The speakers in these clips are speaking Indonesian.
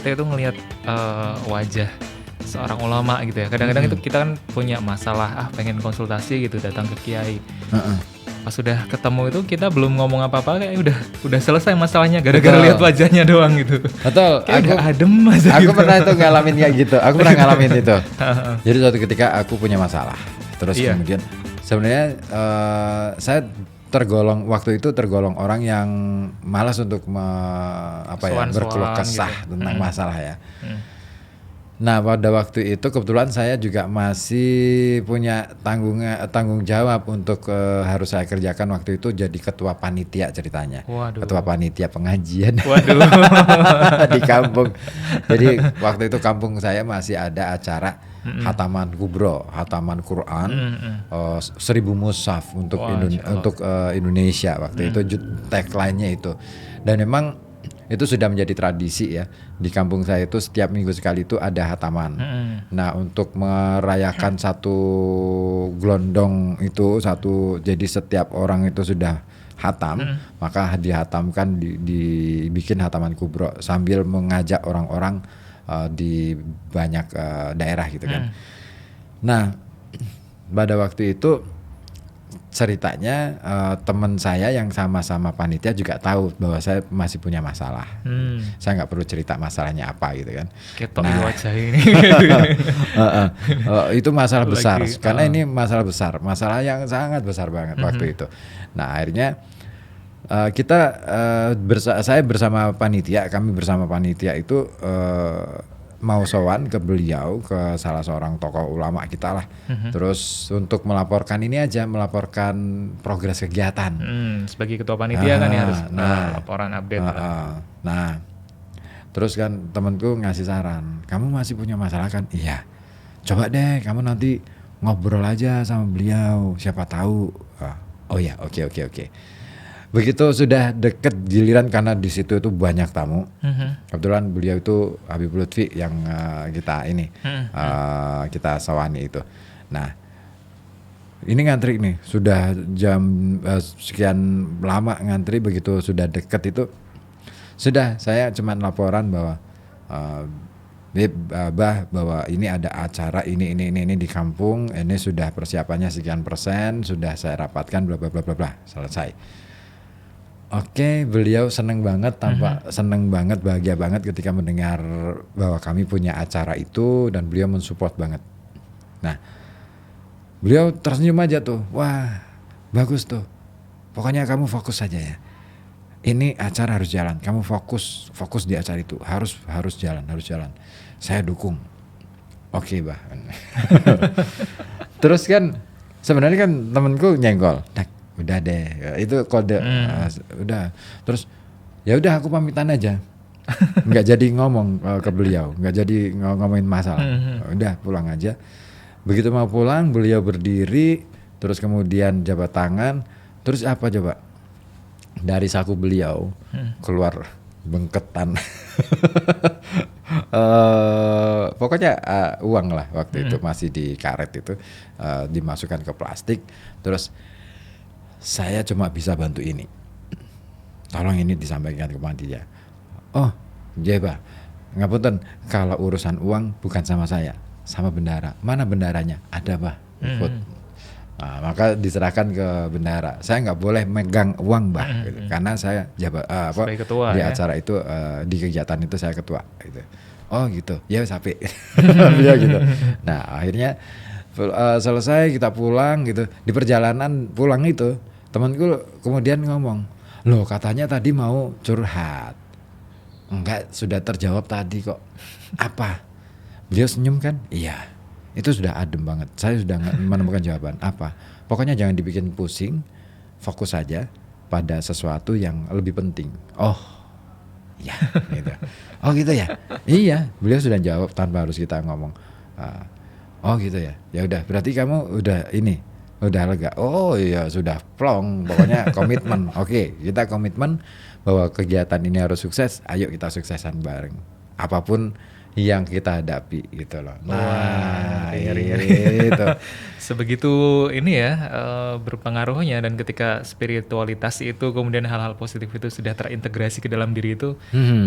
kita itu ngelihat wajah seorang ulama gitu ya. Kadang-kadang itu kita kan punya masalah, pengen konsultasi gitu, datang ke kiai. Pas sudah ketemu itu kita belum ngomong apa-apa, kayak udah selesai masalahnya gara-gara lihat wajahnya doang gitu. Betul. Kayak udah adem aja. Aku pernah itu ngalamin kayak gitu. Aku pernah ngalamin itu. Jadi suatu ketika aku punya masalah, terus kemudian sebenarnya saya waktu itu tergolong orang yang malas untuk berkeluh kesah gitu tentang masalah ya. Nah pada waktu itu kebetulan saya juga masih punya tanggung jawab untuk harus saya kerjakan waktu itu jadi ketua panitia ceritanya. Waduh. Ketua panitia pengajian. Waduh. Di kampung. Jadi waktu itu kampung saya masih ada acara hataman kubro, hataman Quran 1000 mushaf untuk Indonesia waktu itu tagline-nya itu. Dan memang itu sudah menjadi tradisi ya di kampung saya itu setiap minggu sekali itu ada hataman. Nah untuk merayakan satu gelondong itu jadi setiap orang itu sudah hatam, maka dihatamkan dibikin hataman kubro sambil mengajak orang-orang di banyak daerah gitu kan. Nah pada waktu itu ceritanya teman saya yang sama-sama panitia juga tahu bahwa saya masih punya masalah. Saya nggak perlu cerita masalahnya apa gitu kan. Ketok di wajah ini. Itu masalah besar karena ini masalah besar, masalah yang sangat besar banget waktu itu. Nah akhirnya saya bersama panitia, kami bersama panitia itu mau sowan ke beliau, ke salah seorang tokoh ulama kita lah. Terus untuk melaporkan progres kegiatan. Sebagai ketua panitia kan ya harus laporan update. Nah, terus kan temanku ngasih saran, kamu masih punya masalah kan? Iya. Coba deh kamu nanti ngobrol aja sama beliau, siapa tahu. Oh ya, oke. Begitu sudah deket giliran karena di situ itu banyak tamu. Kebetulan beliau itu Habib Lutfi yang kita sawani itu. Nah, ini ngantri nih, sudah jam sekian lama ngantri, begitu sudah deket itu sudah saya cuman laporan bahwa bahwa ini ada acara ini di kampung, ini sudah persiapannya sekian persen, sudah saya rapatkan bla bla bla bla bla, selesai. Oke, beliau seneng banget, seneng banget, bahagia banget ketika mendengar bahwa kami punya acara itu dan beliau mensupport banget. Nah, beliau tersenyum aja tuh, wah bagus tuh, pokoknya kamu fokus saja ya. Ini acara harus jalan, kamu fokus di acara itu, harus jalan. Saya dukung. Oke, bah. Terus kan sebenarnya kan temanku nyenggol. Udah deh, itu kode. Udah. Terus ya udah aku pamitan aja. Nggak jadi ngomong ke beliau, nggak jadi ngomongin masalah. Udah pulang aja. Begitu mau pulang, beliau berdiri, terus kemudian jabat tangan, terus apa coba? Dari saku beliau keluar bengketan. Pokoknya uang lah waktu itu masih di karet itu, dimasukkan ke plastik. Terus saya cuma bisa bantu ini. Tolong ini disampaikan ke panitia. Oh, jeba. Ngapunten, kalau urusan uang bukan sama saya, sama bendara. Mana bendaranya? Ada, Bah. Ikut. Nah, maka diserahkan ke bendara. Saya nggak boleh megang uang, Bah, gitu. Karena saya ketua, di acara itu, di kegiatan itu saya ketua. Gitu. Oh gitu, ya sampai. Ya gitu. Nah akhirnya selesai kita pulang gitu. Di perjalanan pulang itu temanku kemudian ngomong, loh katanya tadi mau curhat. Enggak, sudah terjawab tadi kok. Apa? Beliau senyum kan? Iya. Itu sudah adem banget. Saya sudah menemukan jawaban. Apa? Pokoknya jangan dibikin pusing, fokus saja pada sesuatu yang lebih penting. Oh, ya, gitu. Oh gitu ya. Iya, beliau sudah jawab tanpa harus kita ngomong. Oh gitu ya. Ya udah, berarti kamu udah lega. Oh iya, sudah plong. Pokoknya komitmen. Oke, kita komitmen bahwa kegiatan ini harus sukses. Ayo kita suksesan bareng. Apapun yang kita hadapi gitu loh. Wah, Nah, ngeri. itu. Sebegitu ini ya berpengaruhnya, dan ketika spiritualitas itu kemudian hal-hal positif itu sudah terintegrasi ke dalam diri itu,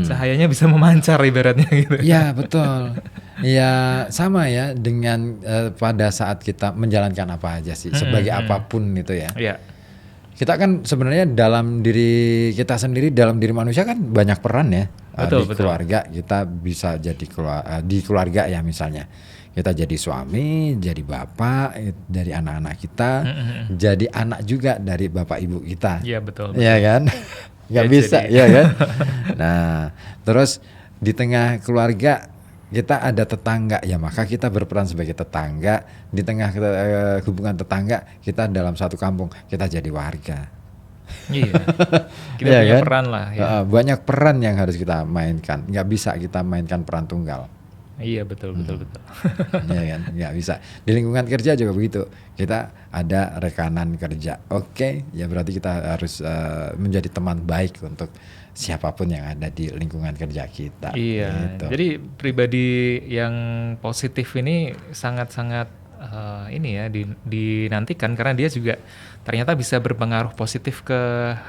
cahayanya bisa memancar ibaratnya gitu. Ya betul. Ya sama ya dengan pada saat kita menjalankan apa aja sih, sebagai apapun itu ya. Iya. Kita kan sebenarnya dalam diri kita sendiri, dalam diri manusia kan banyak peran ya. Betul, Di betul. keluarga kita bisa jadi di keluarga ya, misalnya kita jadi suami, jadi bapak dari anak-anak kita, jadi anak juga dari bapak ibu kita. Iya, betul. Iya kan? Nggak Ya, bisa, jadi- ya kan? Nah, terus di tengah keluarga kita ada tetangga, ya maka kita berperan sebagai tetangga. Di tengah hubungan tetangga, kita dalam satu kampung, kita jadi warga. Iya. Kita Iya punya kan? peran lah ya. Banyak peran yang harus kita mainkan. Nggak bisa kita mainkan peran tunggal. Iya, betul. Ya kan? Nggak bisa. Di lingkungan kerja juga begitu. Kita ada rekanan kerja. Oke, ya berarti kita harus menjadi teman baik untuk siapapun yang ada di lingkungan kerja kita. Iya. Gitu. Jadi pribadi yang positif ini sangat-sangat ini ya dinantikan, karena dia juga ternyata bisa berpengaruh positif ke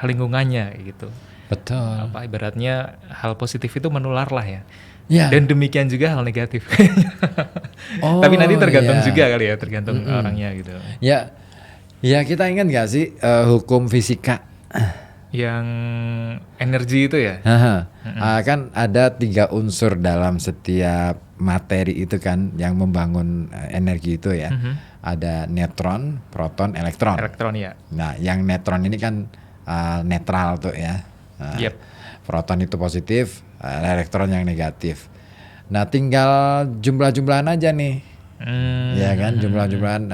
lingkungannya gitu. Betul. Apa ibaratnya hal positif itu menular lah ya. Ya. Dan demikian juga hal negatif. Oh, Tapi nanti tergantung iya. juga kali ya, tergantung orangnya gitu. Ya, ya kita ingat nggak sih hukum fisika? Yang energi itu ya. Kan ada 3 unsur dalam setiap materi itu kan yang membangun energi itu ya. Ada neutron, proton, elektron. Elektron ya. Nah, yang neutron ini kan netral tuh ya. Nah, Yep. Proton itu positif, elektron yang negatif. Nah, tinggal jumlah-jumlahan aja nih. Ya kan, jumlah-jumlahan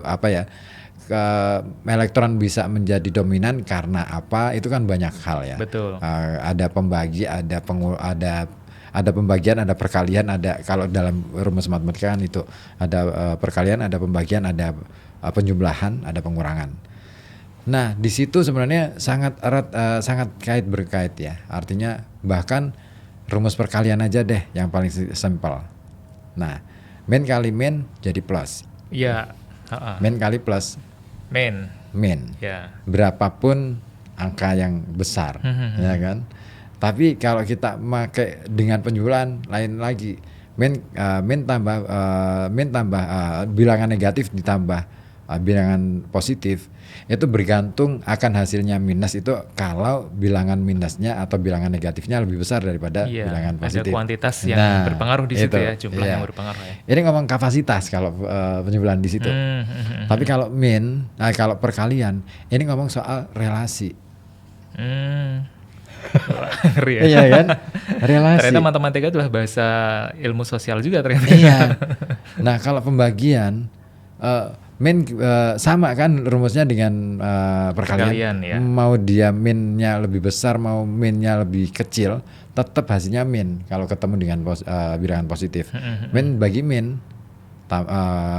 apa ya? Elektron bisa menjadi dominan karena apa? Itu kan banyak hal ya. Betul. Ada pembagi, ada ada pembagian, ada perkalian, ada kalau dalam rumus matematika kan itu ada perkalian, ada pembagian, ada penjumlahan, ada pengurangan. Nah, di situ sebenarnya sangat erat, sangat berkait ya. Artinya bahkan rumus perkalian aja deh yang paling simpel. Nah, min kali min jadi plus. Iya. Min kali plus min. Ya. Berapapun angka yang besar, ya kan? Tapi kalau kita pakai dengan penjumlahan lain lagi, min tambah bilangan negatif ditambah bilangan positif, itu bergantung akan hasilnya minus itu kalau bilangan minusnya atau bilangan negatifnya lebih besar daripada bilangan positif. Ada kuantitas yang berpengaruh di situ itu, ya, jumlah yang berpengaruh ya. Ini ngomong kapasitas kalau penjumlahan di situ. Tapi kalau kalau perkalian, ini ngomong soal relasi. Ngeri ya. Iya kan? Relasi. Ternyata matematika itulah bahasa ilmu sosial juga ternyata. Iya. Nah, kalau pembagian sama kan rumusnya dengan perkalian ya. Mau dia minnya lebih besar, mau minnya lebih kecil, tetap hasilnya min kalau ketemu dengan bilangan positif. Min bagi min,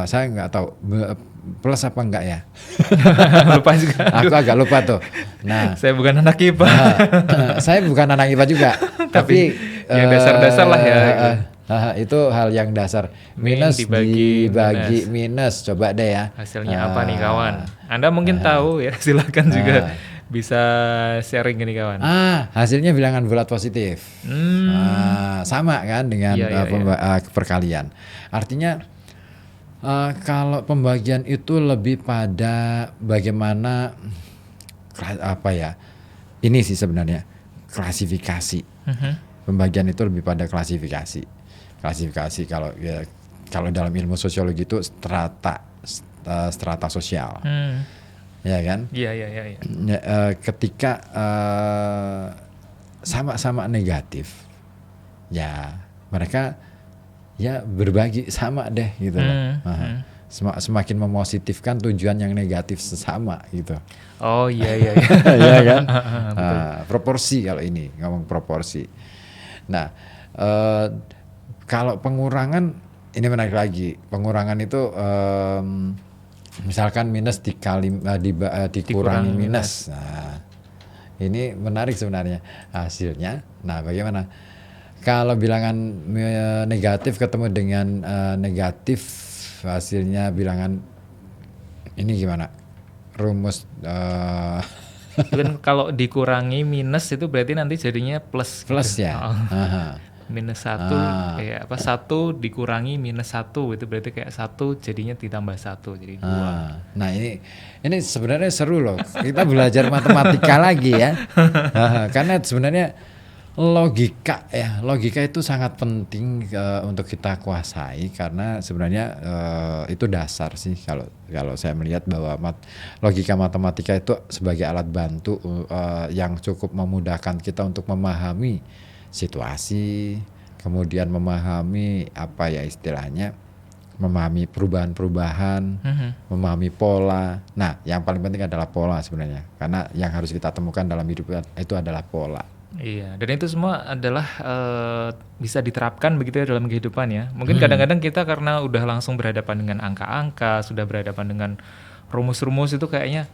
saya nggak tahu plus apa enggak ya. Lupa juga. Aku agak lupa tuh. Nah, Saya bukan anak IPA. saya bukan anak IPA juga, tapi yang dasar-dasar lah ya. Itu hal yang dasar. Minus dibagi minus. Coba deh ya. Hasilnya apa nih kawan? Anda mungkin tahu ya, silakan juga bisa sharing ini kawan. Hasilnya bilangan bulat positif. Sama kan dengan perkalian. Artinya kalau pembagian itu lebih pada bagaimana apa ya? Ini sih sebenarnya klasifikasi. Pembagian itu lebih pada klasifikasi. Klasifikasi kalau dalam ilmu sosiologi itu strata sosial. Ya kan? Iya. Ketika sama-sama negatif, ya mereka ya berbagi sama deh gitu loh. Semakin mempositifkan tujuan yang negatif sesama gitu. Oh iya. Ya kan? Proporsi kalau ini ngomong proporsi. Nah, kalau pengurangan ini menarik lagi. Pengurangan itu misalkan minus dikurangi minus. Nah, ini menarik sebenarnya hasilnya. Nah, bagaimana? Kalau bilangan negatif ketemu dengan negatif, hasilnya bilangan ini gimana? Rumus Itu kan kalau dikurangi minus itu berarti nanti jadinya plus. plus gitu. ya. Oh. Aha. Minus 1 kayak apa, 1 dikurangi minus 1 itu berarti kayak 1 jadinya ditambah 1 jadi 2. Nah ini sebenarnya seru loh, kita belajar matematika lagi ya. Karena sebenarnya logika itu sangat penting untuk kita kuasai, karena sebenarnya itu dasar sih kalau saya melihat bahwa logika matematika itu sebagai alat bantu yang cukup memudahkan kita untuk memahami situasi, kemudian memahami apa ya istilahnya, memahami perubahan-perubahan, memahami pola. Nah, yang paling penting adalah pola sebenarnya, karena yang harus kita temukan dalam hidup itu adalah pola. Iya, dan itu semua adalah bisa diterapkan begitu ya dalam kehidupan ya. Mungkin kadang-kadang kita karena udah langsung berhadapan dengan angka-angka, sudah berhadapan dengan rumus-rumus itu kayaknya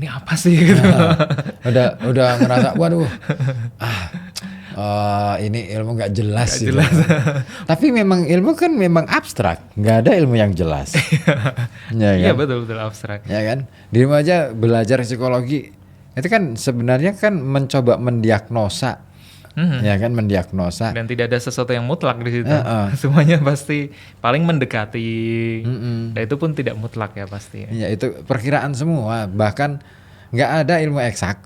ini apa sih gitu. Udah ngerasa waduh, ini ilmu nggak jelas. Gitu. Tapi memang ilmu kan memang abstrak, nggak ada ilmu yang jelas. Ya, Iya kan? betul abstrak. Ya kan, di rumah aja belajar psikologi itu kan sebenarnya kan mencoba mendiagnosa, ya kan, mendiagnosa. Dan tidak ada sesuatu yang mutlak di situ. Semuanya pasti paling mendekati. Dan itu pun tidak mutlak ya pasti. Ya itu perkiraan semua, bahkan nggak ada ilmu eksak.